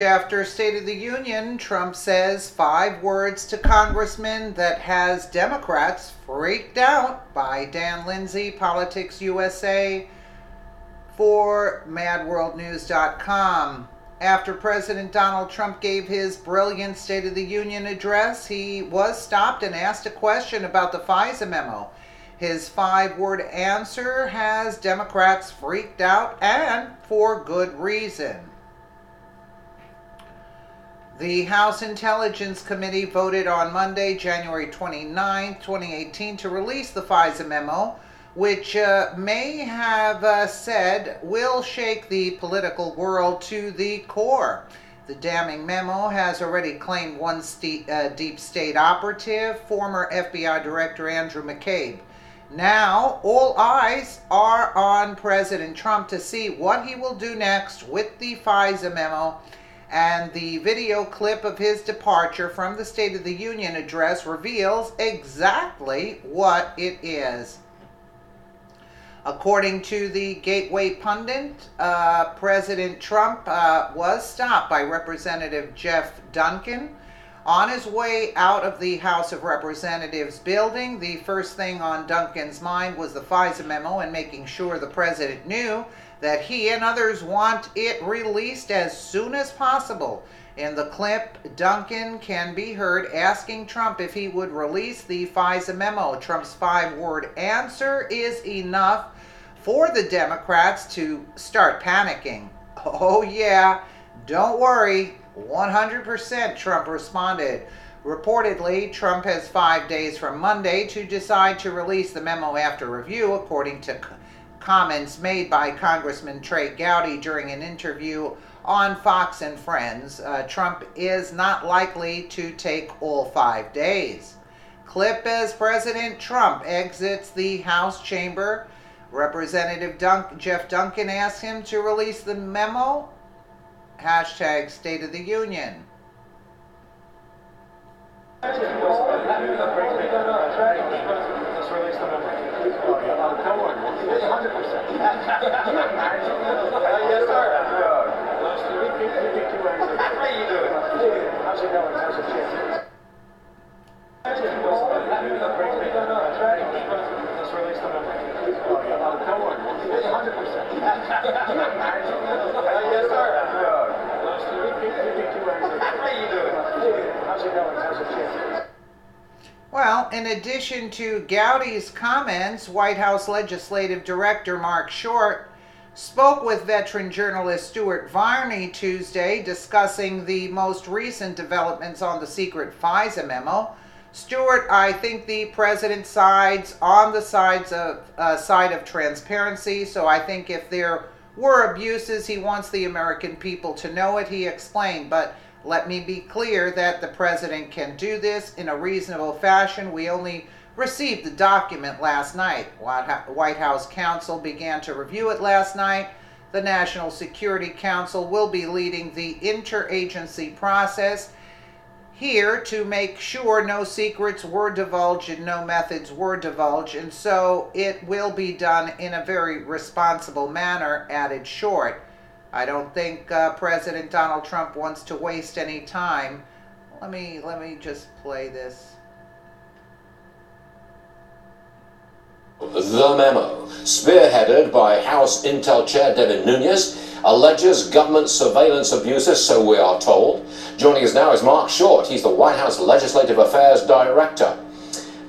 After State of the Union, Trump says 5 words to congressmen that has Democrats freaked out. By Dan Lindsay, Politics USA for MadWorldNews.com. After President Donald Trump gave his brilliant State of the Union address, he was stopped and asked a question about the FISA Memo. His 5-word answer has Democrats freaked out, and for good reason. The House Intelligence Committee voted on Monday, January 29, 2018, to release the FISA Memo, which may have said will shake the political world to the core. The damning memo has already claimed one deep state operative, former FBI Director Andrew McCabe. Now, all eyes are on President Trump to see what he will do next with the FISA Memo. And the video clip of his departure from the State of the Union address reveals exactly what it is. According to the Gateway Pundit, President Trump was stopped by Representative Jeff Duncan on his way out of the House of Representatives building. The first thing on Duncan's mind was the FISA Memo and making sure the president knew that he and others want it released as soon as possible. In the clip, Duncan can be heard asking Trump if he would release the FISA Memo. Trump's 5-word answer is enough for the Democrats to start panicking. "Oh yeah, don't worry, 100%, Trump responded. Reportedly, Trump has 5 days from Monday to decide to release the memo after review, according to comments made by Congressman Trey Gowdy during an interview on Fox and Friends. Trump is not likely to take all 5 days. Clip as President Trump exits the House chamber. Representative Jeff Duncan asked him to release the memo. Hashtag State of the Union. Well, in addition to Gowdy's comments, White House Legislative Director Mark Short spoke with veteran journalist Stuart Varney Tuesday, discussing the most recent developments on the secret FISA memo. Stuart, I think the president sides on the side of transparency, so I think if there were abuses, he wants the American people to know it, he explained. But let me be clear that the president can do this in a reasonable fashion. We only received the document last night. White House counsel began to review it last night. The National Security Council will be leading the interagency process here to make sure no secrets were divulged and no methods were divulged, and so it will be done in a very responsible manner, added Short. I don't think President Donald Trump wants to waste any time. Let me just play this. The memo, spearheaded by House Intel Chair Devin Nunes, alleges government surveillance abuses, so we are told. Joining us now is Mark Short. He's the White House Legislative Affairs Director.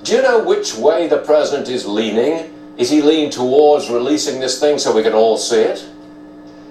Do you know which way the president is leaning? Is he leaning towards releasing this thing so we can all see it?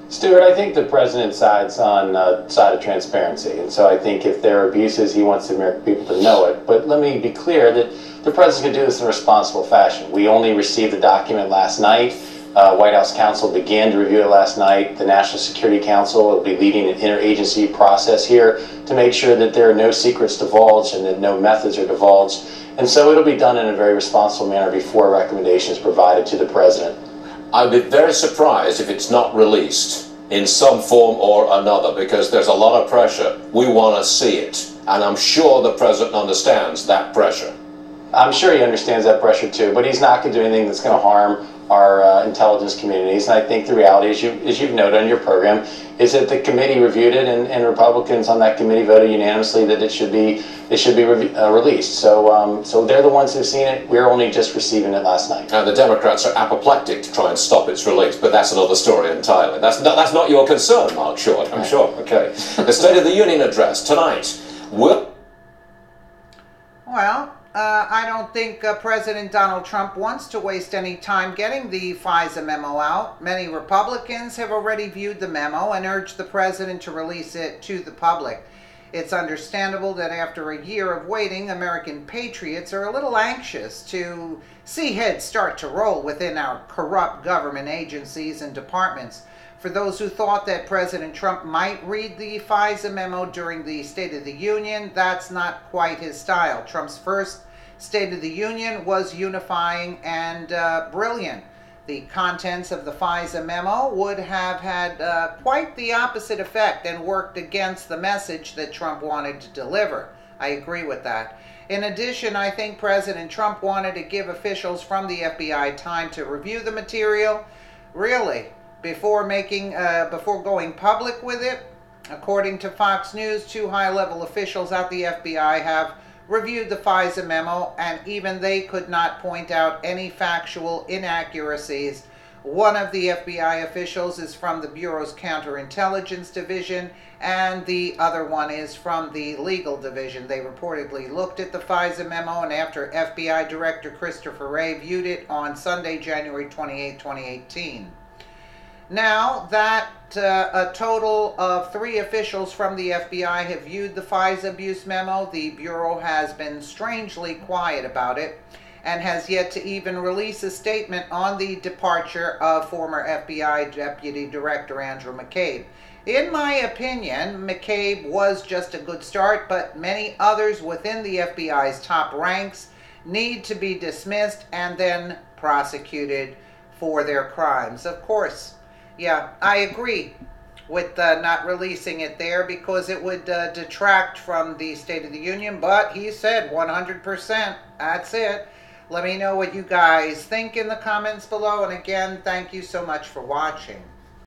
Stuart, I think the president sides on side of transparency, and so I think if there are abuses, he wants the American people to know it. But let me be clear that the president can do this in a responsible fashion. We only received the document last night. White House counsel began to review it last night. The National Security Council will be leading an interagency process here to make sure that there are no secrets divulged and that no methods are divulged. And so it'll be done in a very responsible manner before a recommendation is provided to the president. I'd be very surprised if it's not released in some form or another, because there's a lot of pressure. We want to see it, and I'm sure the president understands that pressure. I'm sure he understands that pressure too, but he's not going to do anything that's going to harm our intelligence communities. And I think the reality, as you've noted on your program, is that the committee reviewed it, and Republicans on that committee voted unanimously that it should be released. So they're the ones who've seen it. We're only just receiving it last night. And the Democrats are apoplectic to try and stop its release, but that's another story entirely. That's not your concern, Mark Short, I'm sure. Okay. The State of the Union address tonight will... Well, I don't think President Donald Trump wants to waste any time getting the FISA memo out. Many Republicans have already viewed the memo and urged the president to release it to the public. It's understandable that after a year of waiting, American patriots are a little anxious to see heads start to roll within our corrupt government agencies and departments. For those who thought that President Trump might read the FISA memo during the State of the Union, that's not quite his style. Trump's first State of the Union was unifying and brilliant. The contents of the FISA memo would have had quite the opposite effect and worked against the message that Trump wanted to deliver. I agree with that. In addition, I think President Trump wanted to give officials from the FBI time to review the material. Really? Before going public with it? According to Fox News, 2 high-level officials at the FBI have reviewed the FISA memo, and even they could not point out any factual inaccuracies. One of the FBI officials is from the Bureau's Counterintelligence Division, and the other one is from the Legal Division. They reportedly looked at the FISA memo, and after FBI Director Christopher Wray viewed it on Sunday, January 28, 2018. Now that a total of 3 officials from the FBI have viewed the FISA abuse memo, the Bureau has been strangely quiet about it and has yet to even release a statement on the departure of former FBI Deputy Director Andrew McCabe. In my opinion, McCabe was just a good start, but many others within the FBI's top ranks need to be dismissed and then prosecuted for their crimes. Of course. Yeah, I agree with not releasing it there because it would detract from the State of the Union, but he said 100%. That's it. Let me know what you guys think in the comments below, and again, thank you so much for watching.